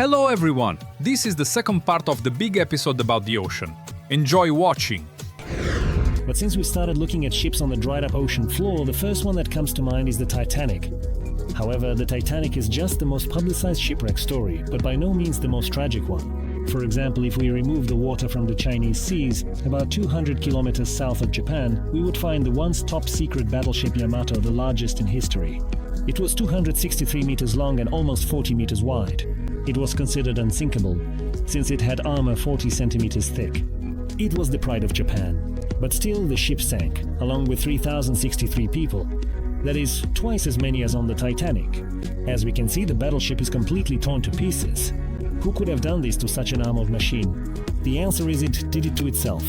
Hello everyone! This is the second part of the big episode about the ocean. Enjoy watching! But since we started looking at ships on the dried up ocean floor, the first one that comes to mind is the Titanic. However, the Titanic is just the most publicized shipwreck story, but by no means the most tragic one. For example, if we remove the water from the Chinese seas, about 200 kilometers south of Japan, we would find the once top-secret battleship Yamato, the largest in history. It was 263 meters long and almost 40 meters wide. It was considered unsinkable, since it had armor 40 centimeters thick. It was the pride of Japan. But still, the ship sank, along with 3,063 people. That is, twice as many as on the Titanic. As we can see, the battleship is completely torn to pieces. Who could have done this to such an armored machine? The answer is it did it to itself.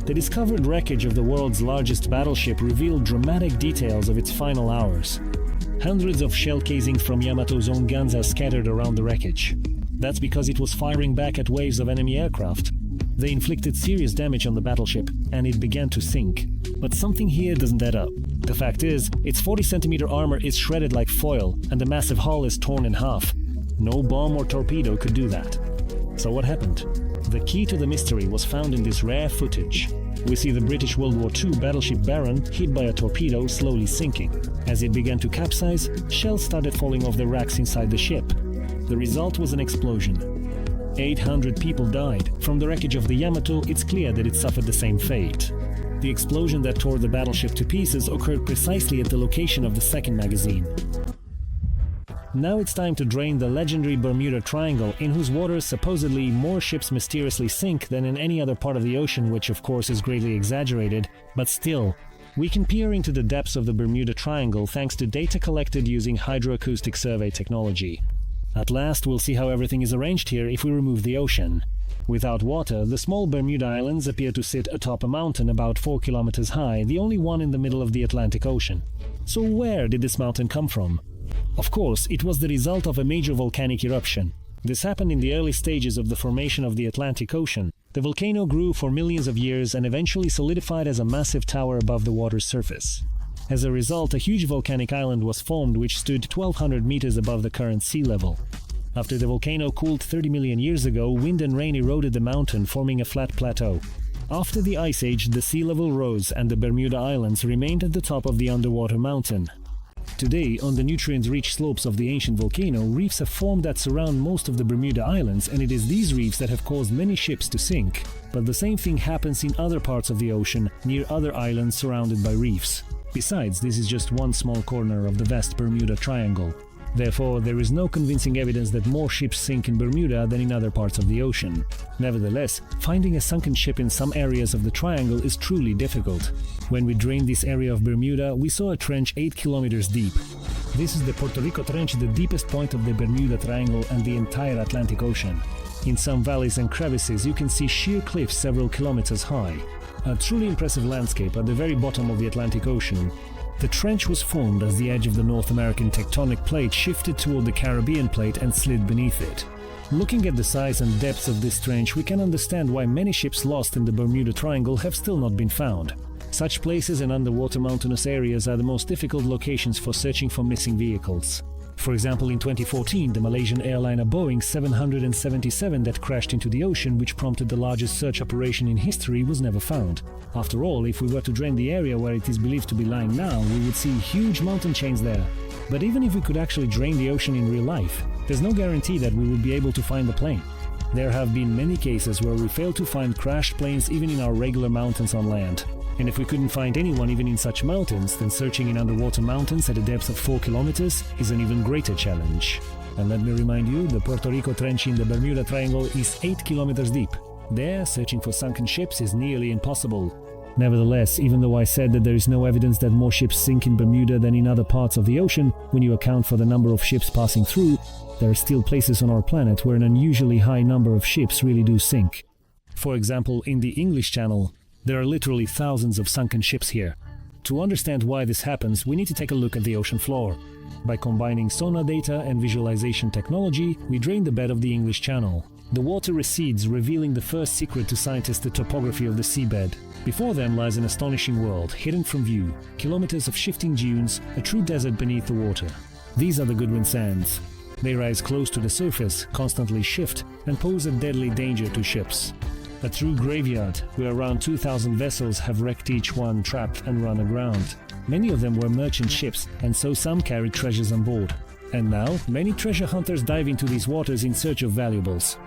The discovered wreckage of the world's largest battleship revealed dramatic details of its final hours. Hundreds of shell casings from Yamato's own guns are scattered around the wreckage. That's because it was firing back at waves of enemy aircraft. They inflicted serious damage on the battleship, and it began to sink. But something here doesn't add up. The fact is, its 40-centimeter armor is shredded like foil, and the massive hull is torn in half. No bomb or torpedo could do that. So what happened? The key to the mystery was found in this rare footage. We see the British World War II battleship Baron hit by a torpedo slowly sinking. As it began to capsize, shells started falling off the racks inside the ship. The result was an explosion. 800 people died. From the wreckage of the Yamato, it's clear that it suffered the same fate. The explosion that tore the battleship to pieces occurred precisely at the location of the second magazine. Now it's time to drain the legendary Bermuda Triangle, in whose waters supposedly more ships mysteriously sink than in any other part of the ocean, which of course is greatly exaggerated, but still, we can peer into the depths of the Bermuda Triangle thanks to data collected using hydroacoustic survey technology. At last, we'll see how everything is arranged here if we remove the ocean. Without water, the small Bermuda Islands appear to sit atop a mountain about 4 kilometers high, the only one in the middle of the Atlantic Ocean. So where did this mountain come from? Of course, it was the result of a major volcanic eruption. This happened in the early stages of the formation of the Atlantic Ocean. The volcano grew for millions of years and eventually solidified as a massive tower above the water's surface. As a result, a huge volcanic island was formed which stood 1,200 meters above the current sea level. After the volcano cooled 30 million years ago, wind and rain eroded the mountain, forming a flat plateau. After the Ice Age, the sea level rose and the Bermuda Islands remained at the top of the underwater mountain. Today, on the nutrient-rich slopes of the ancient volcano, reefs have formed that surround most of the Bermuda Islands, and it is these reefs that have caused many ships to sink. But the same thing happens in other parts of the ocean, near other islands surrounded by reefs. Besides, this is just one small corner of the vast Bermuda Triangle. Therefore, there is no convincing evidence that more ships sink in Bermuda than in other parts of the ocean. Nevertheless, finding a sunken ship in some areas of the triangle is truly difficult. When we drained this area of Bermuda, we saw a trench 8 kilometers deep. This is the Puerto Rico Trench, the deepest point of the Bermuda Triangle and the entire Atlantic Ocean. In some valleys and crevices, you can see sheer cliffs several kilometers high. A truly impressive landscape at the very bottom of the Atlantic Ocean. The trench was formed as the edge of the North American tectonic plate shifted toward the Caribbean plate and slid beneath it. Looking at the size and depths of this trench, we can understand why many ships lost in the Bermuda Triangle have still not been found. Such places and underwater mountainous areas are the most difficult locations for searching for missing vehicles. For example, in 2014, the Malaysian airliner Boeing 777 that crashed into the ocean, which prompted the largest search operation in history, was never found. After all, if we were to drain the area where it is believed to be lying now, we would see huge mountain chains there. But even if we could actually drain the ocean in real life, there's no guarantee that we would be able to find the plane. There have been many cases where we failed to find crashed planes even in our regular mountains on land. And if we couldn't find anyone even in such mountains, then searching in underwater mountains at a depth of 4 kilometers is an even greater challenge. And let me remind you, the Puerto Rico Trench in the Bermuda Triangle is 8 kilometers deep. There, searching for sunken ships is nearly impossible. Nevertheless, even though I said that there is no evidence that more ships sink in Bermuda than in other parts of the ocean, when you account for the number of ships passing through, there are still places on our planet where an unusually high number of ships really do sink. For example, in the English Channel, there are literally thousands of sunken ships here. To understand why this happens, we need to take a look at the ocean floor. By combining sonar data and visualization technology, we drain the bed of the English Channel. The water recedes, revealing the first secret to scientists: the topography of the seabed. Before them lies an astonishing world, hidden from view. Kilometers of shifting dunes, a true desert beneath the water. These are the Goodwin Sands. They rise close to the surface, constantly shift, and pose a deadly danger to ships. A true graveyard, where around 2,000 vessels have wrecked, each one trapped and run aground. Many of them were merchant ships, and so some carried treasures on board. And now, many treasure hunters dive into these waters in search of valuables.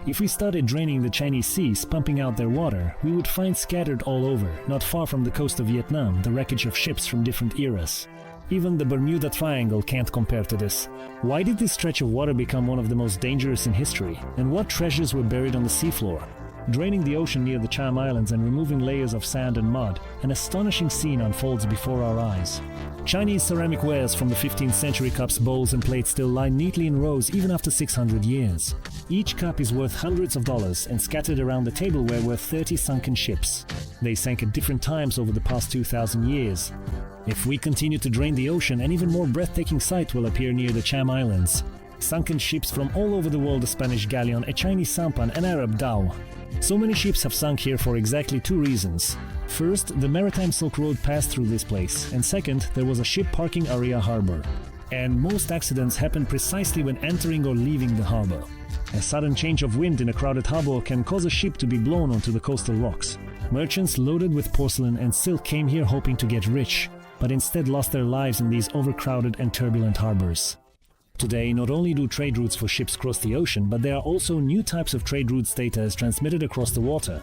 If we started draining the Chinese seas, pumping out their water, we would find scattered all over, not far from the coast of Vietnam, the wreckage of ships from different eras. Even the Bermuda Triangle can't compare to this. Why did this stretch of water become one of the most dangerous in history? And what treasures were buried on the seafloor? Draining the ocean near the Cham Islands and removing layers of sand and mud, an astonishing scene unfolds before our eyes. Chinese ceramic wares from the 15th century, cups, bowls and plates still lie neatly in rows even after 600 years. Each cup is worth hundreds of dollars, and scattered around the tableware were 30 sunken ships. They sank at different times over the past 2,000 years. If we continue to drain the ocean, an even more breathtaking sight will appear near the Cham Islands. Sunken ships from all over the world: a Spanish galleon, a Chinese sampan, an Arab dhow. So many ships have sunk here for exactly two reasons. First, the maritime Silk Road passed through this place, and second, there was a ship parking area harbor. And most accidents happen precisely when entering or leaving the harbor. A sudden change of wind in a crowded harbor can cause a ship to be blown onto the coastal rocks. Merchants loaded with porcelain and silk came here hoping to get rich, but instead lost their lives in these overcrowded and turbulent harbors. Today, not only do trade routes for ships cross the ocean, but there are also new types of trade routes data transmitted across the water.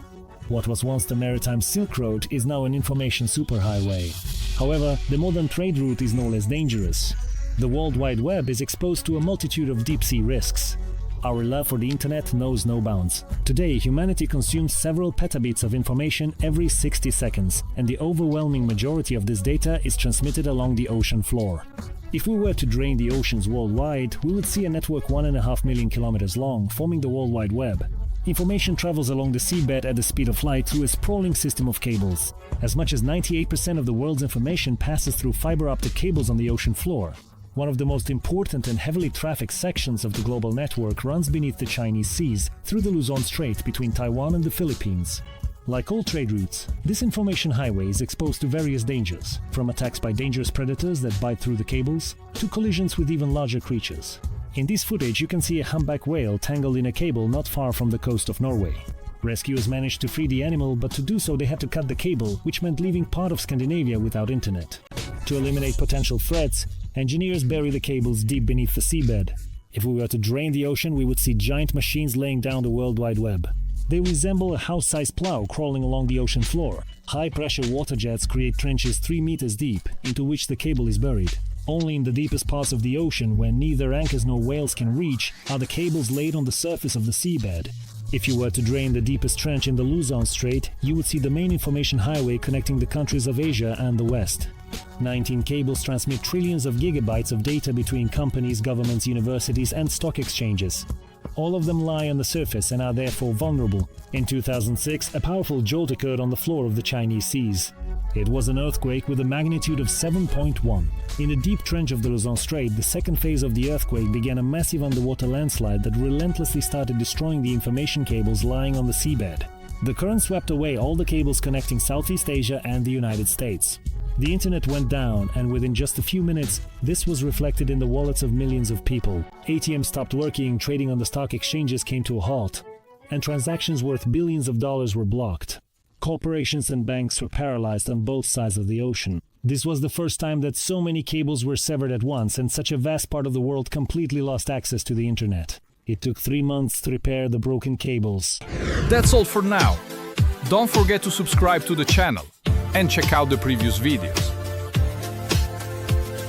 What was once the maritime Silk Road is now an information superhighway. However, the modern trade route is no less dangerous. The World Wide Web is exposed to a multitude of deep-sea risks. Our love for the internet knows no bounds. Today, humanity consumes several petabits of information every 60 seconds, and the overwhelming majority of this data is transmitted along the ocean floor. If we were to drain the oceans worldwide, we would see a network 1.5 million kilometers long, forming the World Wide Web. Information travels along the seabed at the speed of light through a sprawling system of cables. As much as 98% of the world's information passes through fiber optic cables on the ocean floor. One of the most important and heavily trafficked sections of the global network runs beneath the Chinese seas, through the Luzon Strait between Taiwan and the Philippines. Like all trade routes, this information highway is exposed to various dangers, from attacks by dangerous predators that bite through the cables, to collisions with even larger creatures. In this footage you can see a humpback whale tangled in a cable not far from the coast of Norway. Rescuers managed to free the animal, but to do so they had to cut the cable, which meant leaving part of Scandinavia without internet. To eliminate potential threats, engineers bury the cables deep beneath the seabed. If we were to drain the ocean, we would see giant machines laying down the World Wide Web. They resemble a house-sized plow crawling along the ocean floor. High-pressure water jets create trenches 3 meters deep, into which the cable is buried. Only in the deepest parts of the ocean, where neither anchors nor whales can reach, are the cables laid on the surface of the seabed. If you were to drain the deepest trench in the Luzon Strait, you would see the main information highway connecting the countries of Asia and the West. 19 cables transmit trillions of gigabytes of data between companies, governments, universities, and stock exchanges. All of them lie on the surface and are therefore vulnerable. In 2006, a powerful jolt occurred on the floor of the Chinese seas. It was an earthquake with a magnitude of 7.1. In the deep trench of the Luzon Strait, the second phase of the earthquake began a massive underwater landslide that relentlessly started destroying the information cables lying on the seabed. The current swept away all the cables connecting Southeast Asia and the United States. The internet went down, and within just a few minutes, this was reflected in the wallets of millions of people. ATMs stopped working, trading on the stock exchanges came to a halt, and transactions worth billions of dollars were blocked. Corporations and banks were paralyzed on both sides of the ocean. This was the first time that so many cables were severed at once, and such a vast part of the world completely lost access to the internet. It took 3 months to repair the broken cables. That's all for now. Don't forget to subscribe to the channel and check out the previous videos.